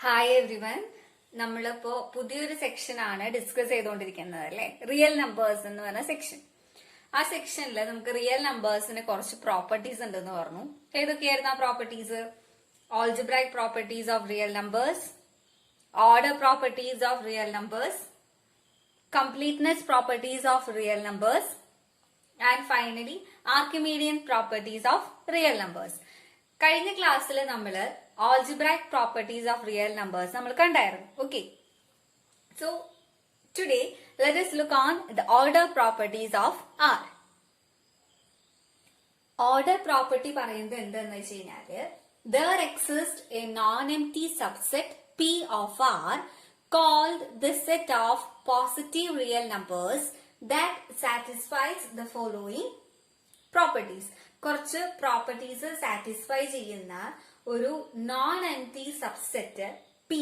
Hi everyone. നമ്മളിപ്പോ പുതിയൊരു section ആണ് ഡിസ്കസ് ചെയ്തുകൊണ്ടിരിക്കുന്നത് അല്ലെ, റിയൽ നമ്പേഴ്സ് എന്ന് പറഞ്ഞ സെക്ഷൻ. ആ സെക്ഷനിൽ നമുക്ക് റിയൽ നമ്പേഴ്സിന് കുറച്ച് പ്രോപ്പർട്ടീസ് ഉണ്ടെന്ന് പറഞ്ഞു. ഏതൊക്കെയായിരുന്നു ആ properties? Algebraic properties of real numbers, order properties of real numbers, completeness properties of real numbers and finally Archimedean properties of real numbers. കഴിഞ്ഞ ക്ലാസ്സിൽ നമ്മള് algebraic properties of real numbers നമ്മൾ കണ്ടായിരുന്നു. Okay, so today let us look on the order properties of R. Order property പറയുന്നത് എന്താന്ന് വെച്ച് കഴിഞ്ഞാല് there exists a non-empty subset P of R called the set of positive real numbers that satisfies the following properties. കുറച്ച് properties satisfy ചെയ്യുന്ന ഒരു non empty subset P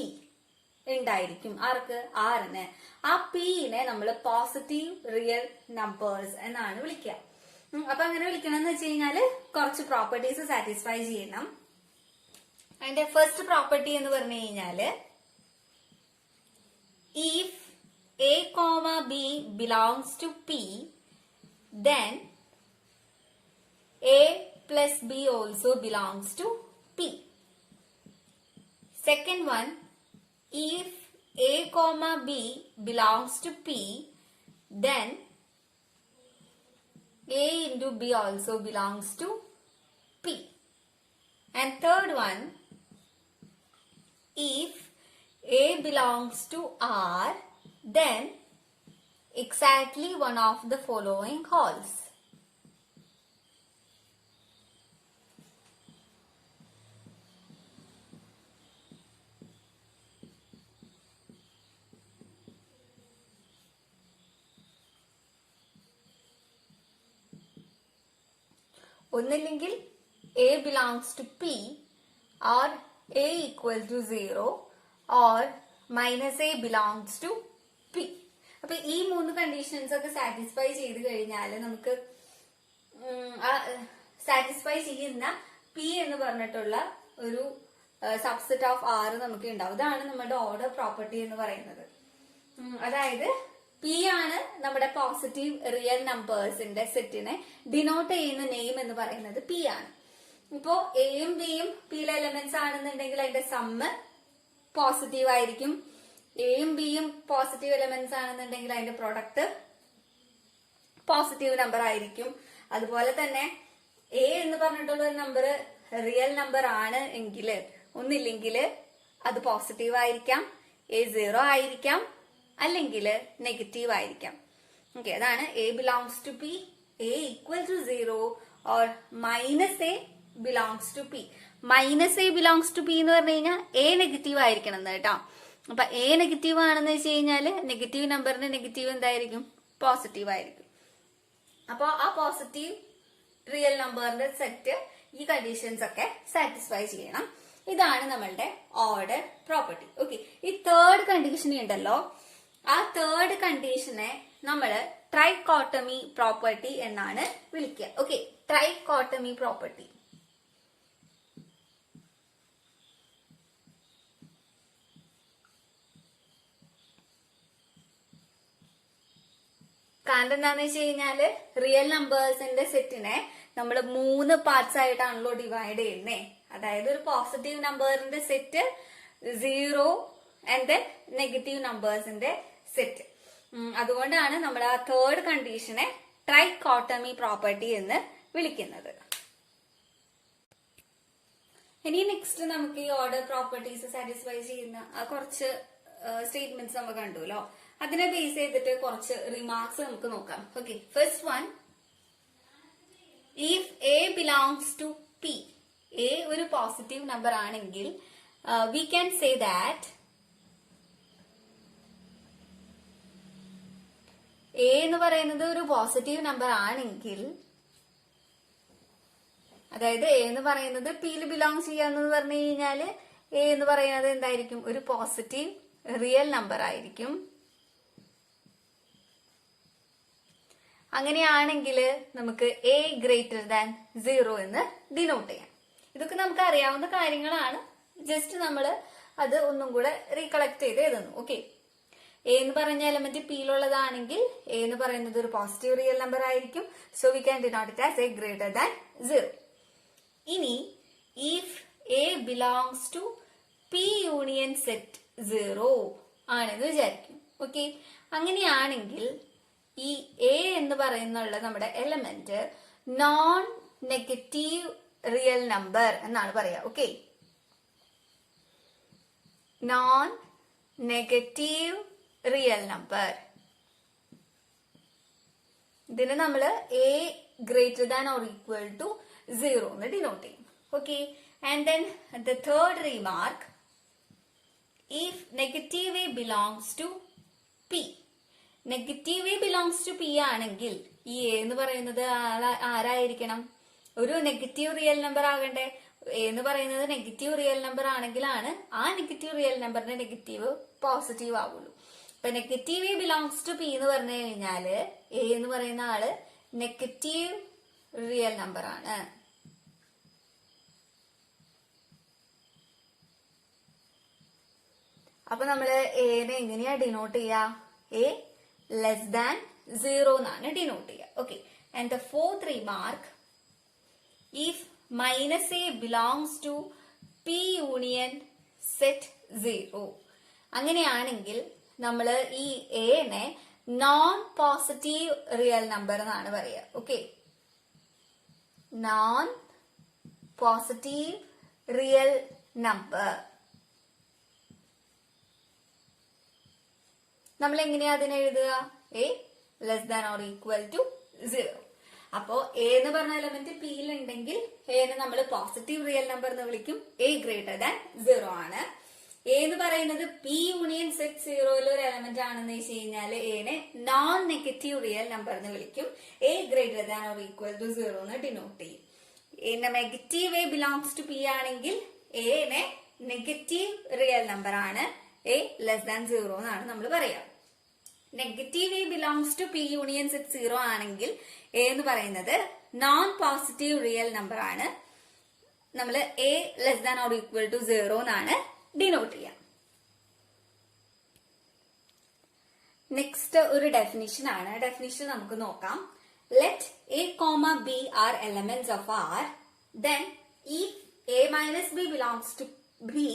ഉണ്ടായിരിക്കും. ആർക്ക്? ആറിന്. ആ പിനെ നമ്മൾ പോസിറ്റീവ് റിയൽ നമ്പേഴ്സ് എന്നാണ് വിളിക്കുക. അപ്പൊ അങ്ങനെ വിളിക്കണം എന്ന് വെച്ച് കഴിഞ്ഞാല് കുറച്ച് പ്രോപ്പർട്ടീസ് സാറ്റിസ്ഫൈ ചെയ്യണം. അതിന്റെ ഫസ്റ്റ് പ്രോപ്പർട്ടി എന്ന് പറഞ്ഞു കഴിഞ്ഞാല് if a comma b belongs to p then A plus B also belongs to P. Second one, if A comma B belongs to P, then A into B also belongs to P. And third one, if A belongs to R, then exactly one of the following holds. ഒന്നില്ലെങ്കിൽ A belongs to P or A equal to 0 or minus A belongs to P. അപ്പൊ ഈ മൂന്ന് conditions ഒക്കെ satisfy ചെയ്ത് കഴിഞ്ഞാൽ നമുക്ക് satisfy ചെയ്യുന്ന P എന്ന് പറഞ്ഞിട്ടുള്ള ഒരു സബ്സെറ്റ് ഓഫ് R നമുക്ക് ഉണ്ടാവും. ഇതാണ് നമ്മുടെ ഓർഡർ പ്രോപ്പർട്ടി എന്ന് പറയുന്നത്. അതായത് പി ആണ് നമ്മുടെ പോസിറ്റീവ് റിയൽ നമ്പേഴ്സിന്റെ സെറ്റിനെ ഡിനോട്ട് ചെയ്യുന്ന നെയിം എന്ന് പറയുന്നത് പി ആണ്. ഇപ്പോ എയും ബിയും പിയിലെ എലമെന്റ്സ് ആണെന്നുണ്ടെങ്കിൽ അതിന്റെ സമ്മ് പോസിറ്റീവ് ആയിരിക്കും. എയും ബിയും പോസിറ്റീവ് എലമെന്റ്സ് ആണെന്നുണ്ടെങ്കിൽ അതിന്റെ പ്രൊഡക്റ്റ് പോസിറ്റീവ് നമ്പർ ആയിരിക്കും. അതുപോലെ തന്നെ എ എന്ന് പറഞ്ഞിട്ടുള്ള ഒരു നമ്പർ റിയൽ നമ്പർ ആണ് എങ്കിൽ ഒന്നില്ലെങ്കിൽ അത് പോസിറ്റീവ് ആയിരിക്കാം, എ 0 ആയിരിക്കാം, അല്ലെങ്കിൽ നെഗറ്റീവ് ആയിരിക്കാം. ഓക്കെ, അതാണ് a belongs to p, a equal to 0 or minus a belongs to p. Minus a belongs to p എന്ന് പറഞ്ഞു കഴിഞ്ഞാൽ എ നെഗറ്റീവ് ആയിരിക്കണം എന്ന് കേട്ടോ. അപ്പൊ എ നെഗറ്റീവ് ആണെന്ന് വെച്ച് കഴിഞ്ഞാല് നെഗറ്റീവ് നമ്പറിന്റെ നെഗറ്റീവ് എന്തായിരിക്കും? പോസിറ്റീവ് ആയിരിക്കും. അപ്പൊ ആ പോസിറ്റീവ് റിയൽ നമ്പറിന്റെ സെറ്റ് ഈ കണ്ടീഷൻസ് ഒക്കെ സാറ്റിസ്ഫൈ ചെയ്യണം. ഇതാണ് നമ്മളുടെ ഓർഡർ പ്രോപ്പർട്ടി. ഓക്കെ, ഈ തേർഡ് കണ്ടീഷൻ ഉണ്ടല്ലോ, ആ തേർഡ് കണ്ടീഷനെ നമ്മള് ട്രൈക്കോട്ടമി പ്രോപ്പർട്ടി എന്നാണ് വിളിക്കുക. Okay, trichotomy property. കാരണം എന്താന്ന് വെച്ച് കഴിഞ്ഞാല് റിയൽ നമ്പേഴ്സിന്റെ സെറ്റിനെ നമ്മൾ 3 പാർട്സ് ആയിട്ടാണല്ലോ ഡിവൈഡ് ചെയ്യുന്നേ. അതായത് ഒരു പോസിറ്റീവ് നമ്പറിന്റെ സെറ്റ്, 0 ആൻഡ് ദെൻ നെഗറ്റീവ് നമ്പേഴ്സിന്റെ സെറ്റ്. അതുകൊണ്ടാണ് നമ്മൾ ആ തേർഡ് കണ്ടീഷനെ ട്രൈക്കോട്ടമി പ്രോപ്പർട്ടി എന്ന് വിളിക്കുന്നത്. ഇനി നെക്സ്റ്റ് നമുക്ക് ഈ ഓർഡർ പ്രോപ്പർട്ടീസ് സാറ്റിസ്ഫൈ ചെയ്യുന്ന കുറച്ച് സ്റ്റേറ്റ്മെന്റ്സ് നമുക്ക് കണ്ടുല്ലോ. അതിനെ ബേസ് ചെയ്തിട്ട് കുറച്ച് റിമാർക്സ് നമുക്ക് നോക്കാം. Okay, first one, if a belongs to p, a ഒരു പോസിറ്റീവ് നമ്പർ ആണെങ്കിൽ we can say that a എന്ന് പറയുന്നത് ഒരു പോസിറ്റീവ് നമ്പർ ആണെങ്കിൽ, അതായത് എ എന്ന് പറയുന്നത് പിയിൽ ബിലോങ് ചെയ്യാന്ന് പറഞ്ഞു കഴിഞ്ഞാല് എ എന്ന് പറയുന്നത് എന്തായിരിക്കും? ഒരു പോസിറ്റീവ് റിയൽ നമ്പർ ആയിരിക്കും. അങ്ങനെയാണെങ്കിൽ നമുക്ക് എ ഗ്രേറ്റർ ദാൻ 0 എന്ന് ഡിനോട്ട് ചെയ്യാം. ഇതൊക്കെ നമുക്ക് അറിയാവുന്ന കാര്യങ്ങളാണ്. ജസ്റ്റ് നമ്മൾ അത് ഒന്നും കൂടെ റീകളക്ട് ചെയ്ത് എഴുതുന്നു. ഓക്കെ, എ എന്ന് പറഞ്ഞ എലമെന്റ് പിയിലുള്ളതാണെങ്കിൽ എ എന്ന് പറയുന്നത് ഒരു പോസിറ്റീവ് റിയൽ നമ്പർ ആയിരിക്കും. So we can denote it as a greater than 0. ഇനി if a belongs to p union set 0 ആണെന്ന് വിചാരിക്കും. ഓക്കെ, അങ്ങനെയാണെങ്കിൽ ഈ എ എന്ന് പറയുന്നുള്ള നമ്മുടെ element non negative real number എന്നാണ് പറയാ. Okay, non negative real number. ഇതിന് നമ്മൾ a greater than or equal to 0 എന്ന് ഡിനോട്ട് ചെയ്യും. Okay, and then the third remark, if negative a belongs to p. Negative a belongs to p ആണെങ്കിൽ ഈ a എന്ന് പറയുന്നത് ആരായിരിക്കണം? ഒരു നെഗറ്റീവ് റിയൽ നമ്പർ ആകണ്ടേ? എ എന്ന് പറയുന്നത് നെഗറ്റീവ് റിയൽ നമ്പർ ആണെങ്കിലാണ് ആ നെഗറ്റീവ് റിയൽ നമ്പറിന്റെ നെഗറ്റീവ് പോസിറ്റീവ് ആവുള്ളൂ. അപ്പൊ negative a belongs to p എന്ന് പറഞ്ഞു കഴിഞ്ഞാല് എ എന്ന് പറയുന്ന ആള് നെഗറ്റീവ് റിയൽ നമ്പർ ആണ്. അപ്പൊ നമ്മള് എനെ എങ്ങനെയാ ഡിനോട്ട് ചെയ്യാ? എ ലെസ് ദാൻ 0 എന്നാണ് ഡിനോട്ട് ചെയ്യുക. Okay, and the fourth remark, if minus a belongs to p union set 0. അങ്ങനെയാണെങ്കിൽ നമ്മൾ ഈ എനെ നോൺ പോസിറ്റീവ് റിയൽ നമ്പർ എന്നാണ് പറയുക. Okay, non positive real number. നമ്മൾ എങ്ങനെയാ അതിനെ എഴുതുക? A less than or equal to 0. അപ്പോ എ എന്ന് പറഞ്ഞ എലമെന്റ് പിയിൽ ഉണ്ടെങ്കിൽ എനെ നമ്മൾ പോസിറ്റീവ് റിയൽ നമ്പർ എന്ന് വിളിക്കും. എ ഗ്രേറ്റർ ദാൻ 0 ആണ്. എ എന്ന് പറയുന്നത് പി യൂണിയൻ സെറ്റ് 0 ഒരു എലമെന്റ് ആണെന്ന് വെച്ച് കഴിഞ്ഞാൽ എനെ നോൺ നെഗറ്റീവ് റിയൽ നമ്പർ എന്ന് വിളിക്കും. A greater than or equal to 0 എന്ന് ഡിനോട്ട് ചെയ്യും. എന്റെ negative a belongs to p ആണെങ്കിൽ എനെ നെഗറ്റീവ് റിയൽ നമ്പർ ആണ്. എ ലെസ് ദാൻ 0 എന്നാണ് നമ്മൾ പറയാം. Negative a belongs to p union set 0 ആണെങ്കിൽ എ എന്ന് പറയുന്നത് നോൺ പോസിറ്റീവ് റിയൽ നമ്പർ ആണ്. നമ്മൾ a less than or equal to 0 എന്നാണ് ഡിനോട്ട് ചെയ്യാം. നെക്സ്റ്റ് ഒരു ഡെഫിനിഷൻ ആണ്. ഡെഫിനിഷൻ നമുക്ക് നോക്കാം. Let a comma b are elements of R, then if a minus b belongs to b,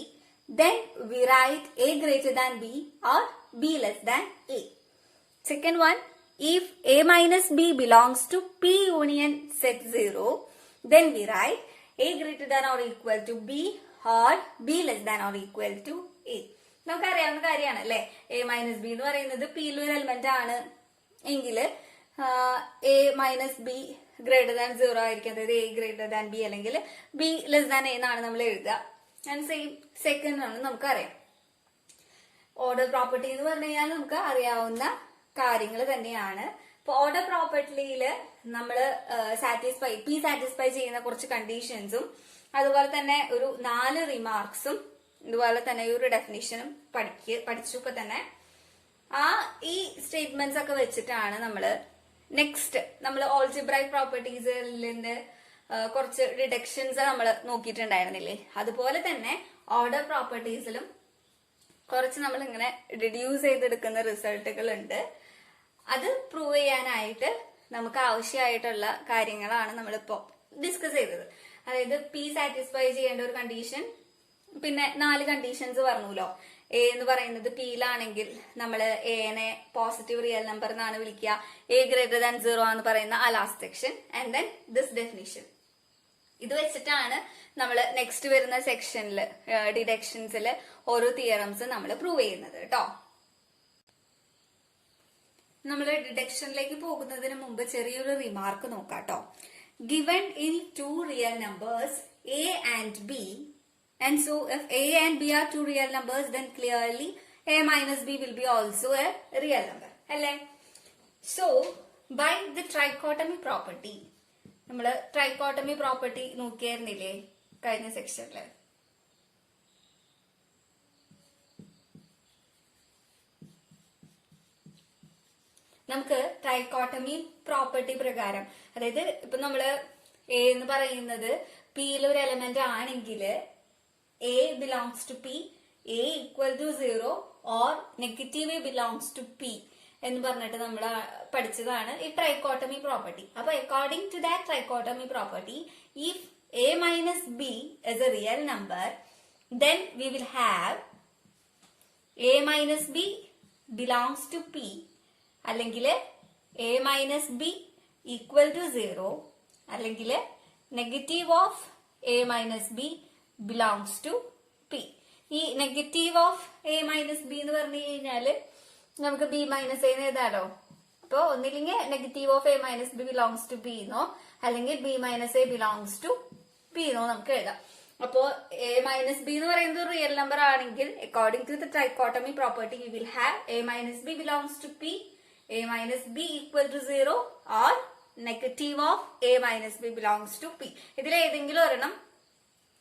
then we write a greater than b or b less than a. Second one, if a minus b belongs to p union set 0, then we write a greater than or equal to b or b less than or equal to a. നമുക്കറിയാവുന്ന കാര്യമാണ് അല്ലെ, A minus b എന്ന് പറയുന്നത് പിയിലെ ഒരു element ആണ് എങ്കിൽ A minus be greater than 0 ആയിരിക്കും. അതായത് എ ഗ്രേറ്റർ ദാൻ ബി അല്ലെങ്കിൽ ബി ലെസ് ദാൻ എ എന്നാണ് നമ്മൾ എഴുതുക. ആൻഡ് സെയിം സെക്കൻഡ് ആണ് നമുക്കറിയാം. ഓർഡർ പ്രോപ്പർട്ടി എന്ന് പറഞ്ഞു കഴിഞ്ഞാൽ നമുക്ക് അറിയാവുന്ന കാര്യങ്ങൾ തന്നെയാണ്. ഇപ്പൊ ഓർഡർ പ്രോപ്പർട്ടിയില് നമ്മൾ സാറ്റിസ്ഫൈ ചെയ്യുന്ന കുറച്ച് കണ്ടീഷൻസും അതുപോലെ തന്നെ ഒരു 4 റിമാർക്സും ഇതുപോലെ തന്നെ ഒരു ഡെഫിനിഷനും പഠിച്ചപ്പോ തന്നെ ഈ സ്റ്റേറ്റ്മെന്റ്സ് ഒക്കെ വെച്ചിട്ടാണ് നമ്മള് നെക്സ്റ്റ് നമ്മൾ ഓൾജിബ്രൈക് പ്രോപ്പർട്ടീസിന്റെ കുറച്ച് ഡിഡക്ഷൻസ് നമ്മൾ നോക്കിയിട്ടുണ്ടായിരുന്നില്ലേ, അതുപോലെ തന്നെ ഓർഡർ പ്രോപ്പർട്ടീസിലും കുറച്ച് നമ്മൾ ഇങ്ങനെ റിഡ്യൂസ് ചെയ്തെടുക്കുന്ന റിസൾട്ടുകൾ ഉണ്ട്. അത് പ്രൂവ് ചെയ്യാനായിട്ട് നമുക്ക് ആവശ്യമായിട്ടുള്ള കാര്യങ്ങളാണ് നമ്മളിപ്പോ ഡിസ്കസ് ചെയ്തത്. അതായത് പി സാറ്റിസ്ഫൈ ചെയ്യേണ്ട ഒരു കണ്ടീഷൻ, പിന്നെ 4 കണ്ടീഷൻസ് പറഞ്ഞല്ലോ. എ എന്ന് പറയുന്നത് പിയിലാണെങ്കിൽ നമ്മൾ എനെ പോസിറ്റീവ് റിയൽ നമ്പർ എന്നാണ് വിളിക്കുക. എ ഗ്രേറ്റർ ദാൻ 0 എന്ന് പറയുന്ന ആ last section, and then this definition. ഇത് വെച്ചിട്ടാണ് നമ്മൾ നെക്സ്റ്റ് വരുന്ന സെക്ഷനിൽ ഡിഡക്ഷൻസിൽ ഓരോ തിയറംസ് നമ്മൾ പ്രൂവ് ചെയ്യുന്നത് കേട്ടോ. നമ്മൾ ഡിഡക്ഷനിലേക്ക് പോകുന്നതിന് മുമ്പ് ചെറിയൊരു റിമാർക്ക് നോക്കാം കേട്ടോ. Given in 2 real numbers A and B, and so if a and b are 2 real numbers, then clearly a minus b will be also a real number അല്ലേ. So by the trichotomy property, നമ്മള് trichotomy property നോക്കിയായിരുന്നില്ലേ കഴിഞ്ഞ സെക്ഷനില്. നമുക്ക് trichotomy property പ്രകാരം, അതായത് ഇപ്പൊ നമ്മള് A എന്ന് പറയുന്നത് പിയിലെ ഒരു എലമെന്റ് ആണെങ്കിൽ a belongs to p, a equal to 0 or negative a belongs to p എന്ന് പറഞ്ഞിട്ട് നമ്മൾ പഠിച്ചതാണ് ഈ ട്രൈക്കോട്ടമി പ്രോപ്പർട്ടി. അപ്പൊ according to that trichotomy property, if a minus b is a real number, then we will have a minus b belongs to p അല്ലെങ്കിൽ a minus b equal to 0 അല്ലെങ്കിൽ negative of a minus b belongs to p. ഈ negative of a minus b എന്ന് പറഞ്ഞു കഴിഞ്ഞാല് നമുക്ക് b minus a എഴുതാലോ. അപ്പൊ ഒന്നില്ലെങ്കിൽ negative of a minus b belongs to b എന്നോ അല്ലെങ്കിൽ b minus a belongs to p എന്നോ നമുക്ക് എഴുതാം. അപ്പോ a മൈനസ് ബി എന്ന് പറയുന്നത് റിയൽ നമ്പർ ആണെങ്കിൽ according to the trichotomy property we will have a minus b belongs to p, a minus b equal to 0 or negative of a minus b belongs to p. ഇതിൽ ഏതെങ്കിലും ഒരെണ്ണം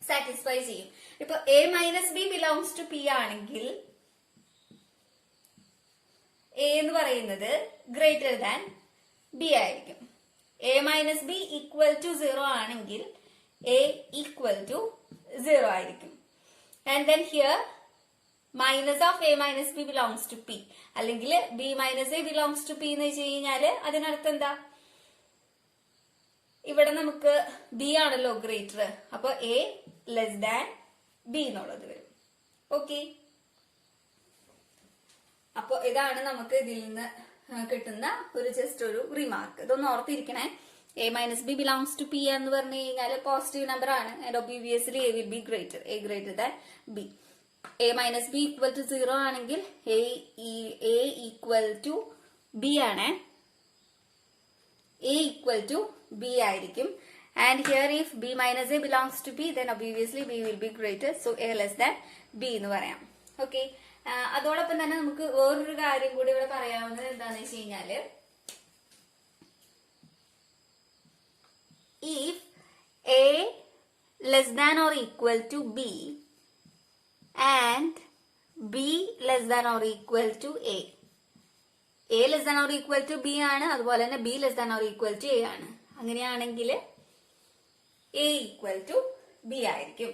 satisfy ചെയ്യും. ഇപ്പൊ a minus b belongs to p ആണെങ്കിൽ a എന്ന് പറയുന്നത് greater than b ആയിരിക്കും. a minus b equal to 0 ആണെങ്കിൽ a ഈക്വൽ ടു 0 ആയിരിക്കും. And then here minus of a minus b belongs to p അല്ലെങ്കിൽ b minus a belongs to p എന്ന് വെച്ച് കഴിഞ്ഞാല് അതിനർത്ഥം എന്താ? ഇവിടെ നമുക്ക് b ആണല്ലോ ഗ്രേറ്റർ, അപ്പൊ a ലെസ് ദാൻ b എന്നുള്ളത് വരും. ഓക്കെ, അപ്പൊ ഇതാണ് നമുക്ക് ഇതിൽ നിന്ന് കിട്ടുന്ന ഒരു ജസ്റ്റ് ഒരു റിമാർക്ക്. ഇതൊന്ന് ഓർത്തിരിക്കണേ. a minus b belongs to p എന്ന് പറഞ്ഞു കഴിഞ്ഞാൽ പോസിറ്റീവ് നമ്പർ ആണ്. And obviously a will be greater, a greater than b. a minus b equal to 0 ആണെങ്കിൽ a ഈക്വൽ ടു b ആണ്. a ഈക്വൽ ടു b ആയിരിക്കും. And here if b minus a belongs to b, then obviously b will be greater, so a less than b എന്ന് പറയാം. Okay, അതോടൊപ്പം തന്നെ നമുക്ക് വേറൊരു കാര്യം കൂടി ഇവിടെ പറയാവുന്നത് എന്താണെന്ന് വെച്ച് കഴിഞ്ഞാല്, if a less than or equal to b and b less than or equal to a less than or equal to b ആണ്, അതുപോലെ തന്നെ b less than or equal to a ആണ്. അങ്ങനെയാണെങ്കിൽ a equal to b ആയിരിക്കും.